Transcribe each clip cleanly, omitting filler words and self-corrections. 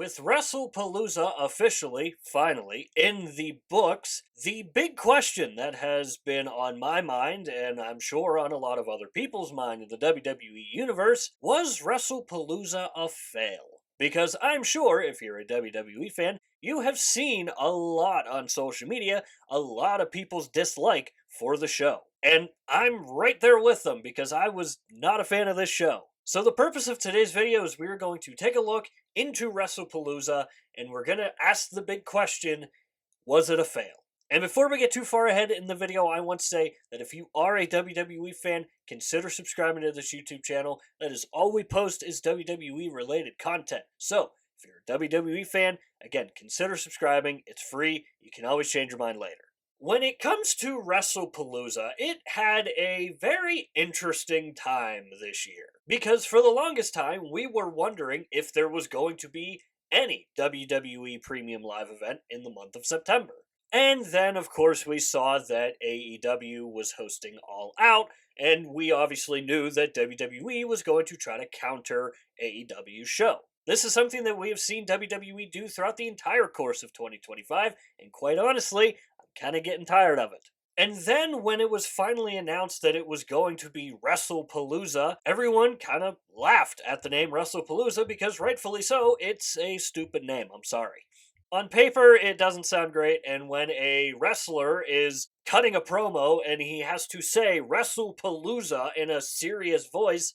with Wrestlepalooza officially, finally, in the books, the big question that has been on my mind, and I'm sure on a lot of other people's mind in the WWE universe, was Wrestlepalooza a fail? Because I'm sure, if you're a WWE fan, you have seen a lot on social media, a lot of people's dislike for the show. And I'm right there with them because I was not a fan of this show. So the purpose of today's video is we're going to take a look into Wrestlepalooza and we're going to ask the big question, was it a fail? And before we get too far ahead in the video, I want to say that if you are a WWE fan, consider subscribing to this YouTube channel. That is all we post is WWE related content. So, if you're a WWE fan, again, consider subscribing. It's free. You can always change your mind later. When it comes to Wrestlepalooza, it had a very interesting time this year. Because for the longest time, we were wondering if there was going to be any WWE Premium Live event in the month of September. And then, of course, we saw that AEW was hosting All Out, and we obviously knew that WWE was going to try to counter AEW's show. This is something that we have seen WWE do throughout the entire course of 2025, and quite honestly, I'm kind of getting tired of it. And then when it was finally announced that it was going to be Wrestlepalooza, everyone kind of laughed at the name Wrestlepalooza because rightfully so, it's a stupid name, I'm sorry. On paper, it doesn't sound great, and when a wrestler is cutting a promo and he has to say Wrestlepalooza in a serious voice,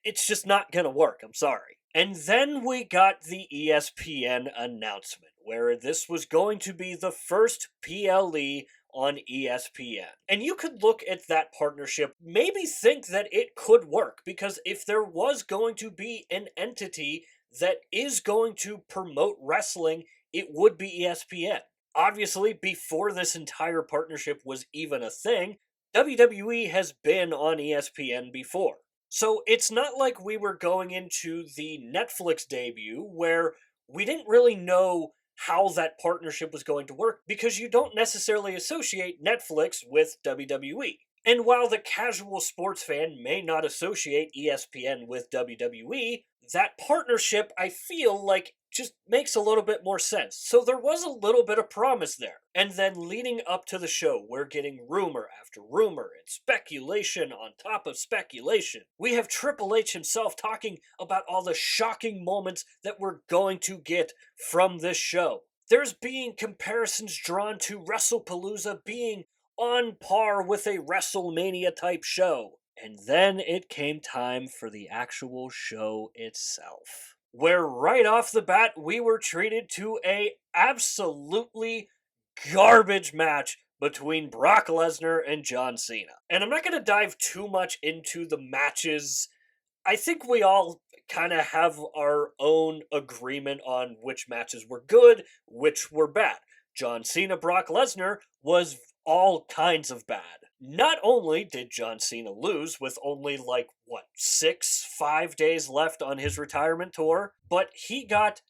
it's just not gonna work, I'm sorry. And then we got the ESPN announcement, where this was going to be the first PLE on ESPN. And you could look at that partnership, maybe think that it could work, because if there was going to be an entity that is going to promote wrestling, it would be ESPN. Obviously, before this entire partnership was even a thing, WWE has been on ESPN before. So it's not like we were going into the Netflix debut where we didn't really know how that partnership was going to work because you don't necessarily associate Netflix with WWE. And while the casual sports fan may not associate ESPN with WWE, that partnership, I feel like, just makes a little bit more sense. So there was a little bit of promise there. And then leading up to the show, we're getting rumor after rumor and speculation on top of speculation. We have Triple H himself talking about all the shocking moments that we're going to get from this show. There's being comparisons drawn to Wrestlepalooza being on par with a WrestleMania type show. And then it came time for the actual show itself, where right off the bat we were treated to a absolutely garbage match between Brock Lesnar and John Cena. And I'm not going to dive too much into the matches. I think we all kind of have our own agreement on which matches were good, which were bad. John Cena, Brock Lesnar was all kinds of bad. Not only did John Cena lose with only 5 days left on his retirement tour, but he got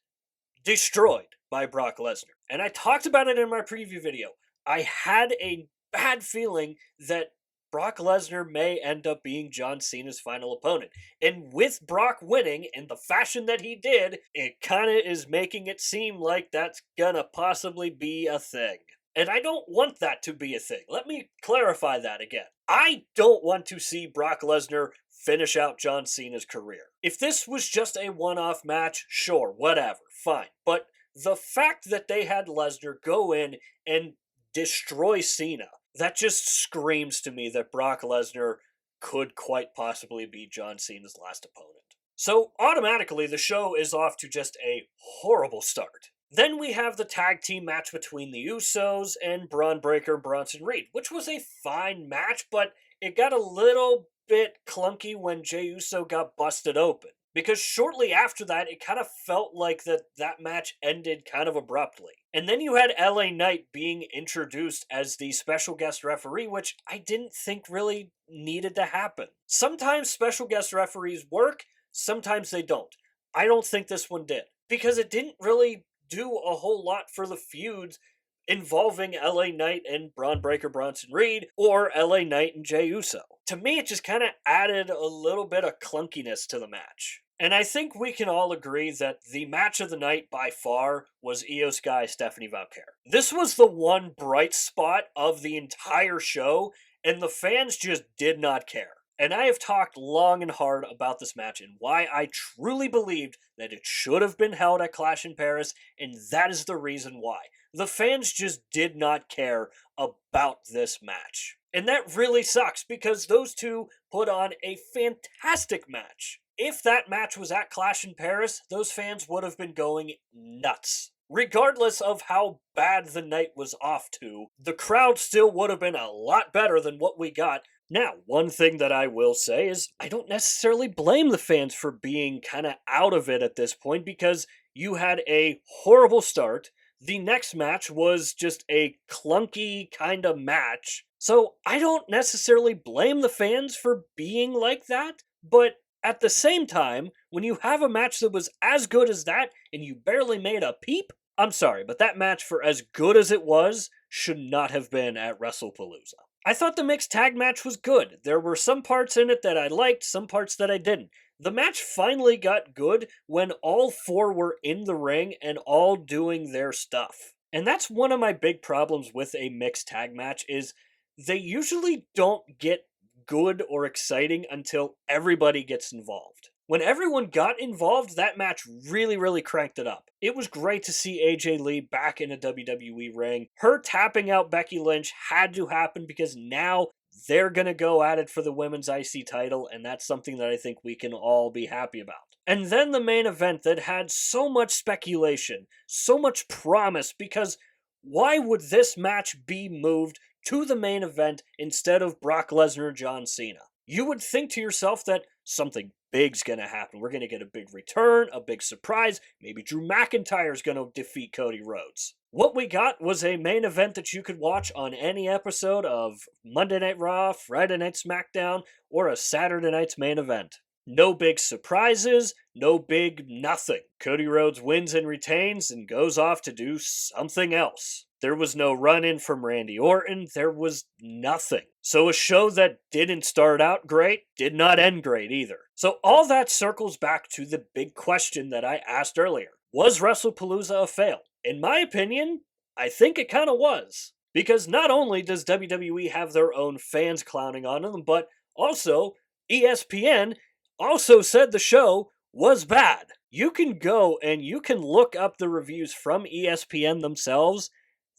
destroyed by Brock Lesnar. And I talked about it in my preview video. I had a bad feeling that Brock Lesnar may end up being John Cena's final opponent. And with Brock winning in the fashion that he did, it kind of is making it seem like that's gonna possibly be a thing. And I don't want that to be a thing. Let me clarify that again. I don't want to see Brock Lesnar finish out John Cena's career. If this was just a one-off match, sure, whatever, fine. But the fact that they had Lesnar go in and destroy Cena, that just screams to me that Brock Lesnar could quite possibly be John Cena's last opponent. So automatically, the show is off to just a horrible start. Then we have the tag team match between the Usos and Braun Breaker and Bronson Reed, which was a fine match, but it got a little bit clunky when Jey Uso got busted open. Because shortly after that, it kind of felt like that match ended kind of abruptly. And then you had LA Knight being introduced as the special guest referee, which I didn't think really needed to happen. Sometimes special guest referees work, sometimes they don't. I don't think this one did. Because it didn't really do a whole lot for the feuds involving LA Knight and Braun Breaker Bronson Reed, or LA Knight and Jey Uso. To me, it just kind of added a little bit of clunkiness to the match. And I think we can all agree that the match of the night by far was Io Sky Stephanie Valkyrie. This was the one bright spot of the entire show, and the fans just did not care. And I have talked long and hard about this match and why I truly believed that it should have been held at Clash in Paris, and that is the reason why. The fans just did not care about this match. And that really sucks because those two put on a fantastic match. If that match was at Clash in Paris, those fans would have been going nuts. Regardless of how bad the night was off to, the crowd still would have been a lot better than what we got. Now, one thing that I will say is I don't necessarily blame the fans for being kind of out of it at this point because you had a horrible start. The next match was just a clunky kind of match. So I don't necessarily blame the fans for being like that, but at the same time, when you have a match that was as good as that and you barely made a peep, I'm sorry, but that match, for as good as it was, should not have been at Wrestlepalooza. I thought the mixed tag match was good. There were some parts in it that I liked, some parts that I didn't. The match finally got good when all four were in the ring and all doing their stuff. And that's one of my big problems with a mixed tag match is they usually don't get good or exciting until everybody gets involved. When everyone got involved, that match really cranked it up. It was great to see AJ Lee back in a WWE ring. Her tapping out Becky Lynch had to happen because now they're going to go at it for the women's IC title, and that's something that I think we can all be happy about. And then the main event that had so much speculation, so much promise, because why would this match be moved to the main event instead of Brock Lesnar, John Cena? You would think to yourself that something big's going to happen. We're going to get a big return, a big surprise. Maybe Drew McIntyre's going to defeat Cody Rhodes. What we got was a main event that you could watch on any episode of Monday Night Raw, Friday Night SmackDown, or a Saturday night's main event. No big surprises, no big nothing. Cody Rhodes wins and retains and goes off to do something else. There was no run-in from Randy Orton. There was nothing. So a show that didn't start out great did not end great either. So all that circles back to the big question that I asked earlier. Was Wrestlepalooza a fail? In my opinion, I think it kind of was. Because not only does WWE have their own fans clowning on them, but also ESPN also said the show was bad. You can go and you can look up the reviews from ESPN themselves.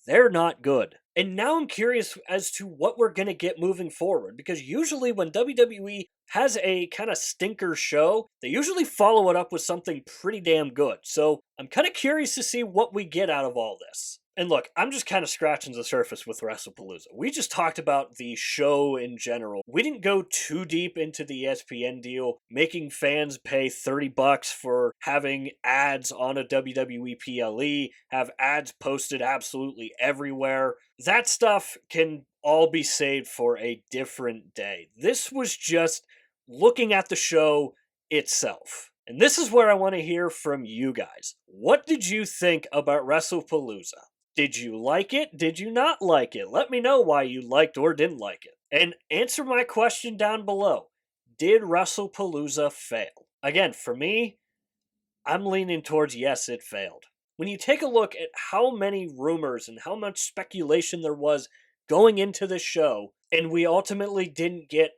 They're not good. And now I'm curious as to what we're going to get moving forward, because usually when WWE has a kind of stinker show, they usually follow it up with something pretty damn good. So I'm kind of curious to see what we get out of all this. And look, I'm just kind of scratching the surface with Wrestlepalooza. We just talked about the show in general. We didn't go too deep into the ESPN deal, making fans pay $30 for having ads on a WWE PLE, have ads posted absolutely everywhere. That stuff can all be saved for a different day. This was just looking at the show itself. And this is where I want to hear from you guys. What did you think about Wrestlepalooza? Did you like it? Did you not like it? Let me know why you liked or didn't like it. And answer my question down below. Did Wrestlepalooza fail? Again, for me, I'm leaning towards yes, it failed. When you take a look at how many rumors and how much speculation there was going into the show, and we ultimately didn't get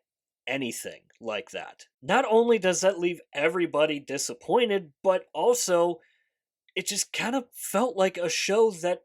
anything like that. Not only does that leave everybody disappointed, but also it just kind of felt like a show that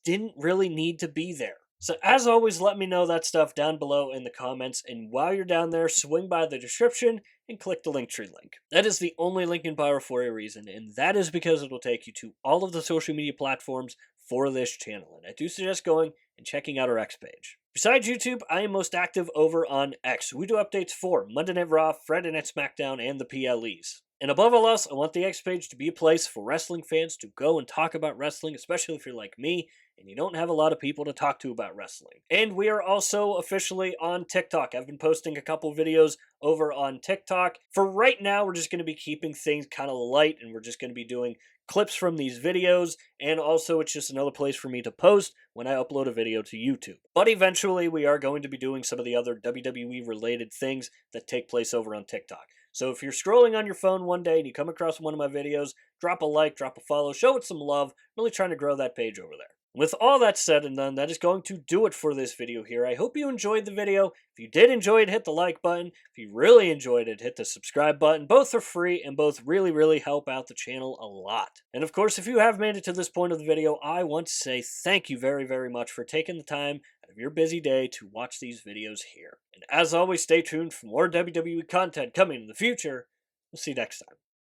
didn't really need to be there. So as always, let me know that stuff down below in the comments, and while you're down there, swing by the description and click the Linktree link. That is the only link in bio for a reason, and that is because it will take you to all of the social media platforms for this channel, and I do suggest going and checking out our X page. Besides YouTube, I am most active over on X. We do updates for Monday Night Raw, Friday Night SmackDown, and the PLEs. And above all else, I want the X page to be a place for wrestling fans to go and talk about wrestling, especially if you're like me and you don't have a lot of people to talk to about wrestling. And we are also officially on TikTok. I've been posting a couple videos over on TikTok. For right now, we're just going to be keeping things kind of light, and we're just going to be doing clips from these videos, and also it's just another place for me to post when I upload a video to YouTube. But eventually, we are going to be doing some of the other WWE related things that take place over on TikTok. So if you're scrolling on your phone one day and you come across one of my videos, drop a like, drop a follow, show it some love. I'm really trying to grow that page over there. With all that said and done, that is going to do it for this video here. I hope you enjoyed the video. If you did enjoy it, hit the like button. If you really enjoyed it, hit the subscribe button. Both are free and both really, really help out the channel a lot. And of course, if you have made it to this point of the video, I want to say thank you very, very much for taking the time out of your busy day to watch these videos here. And as always, stay tuned for more WWE content coming in the future. We'll see you next time.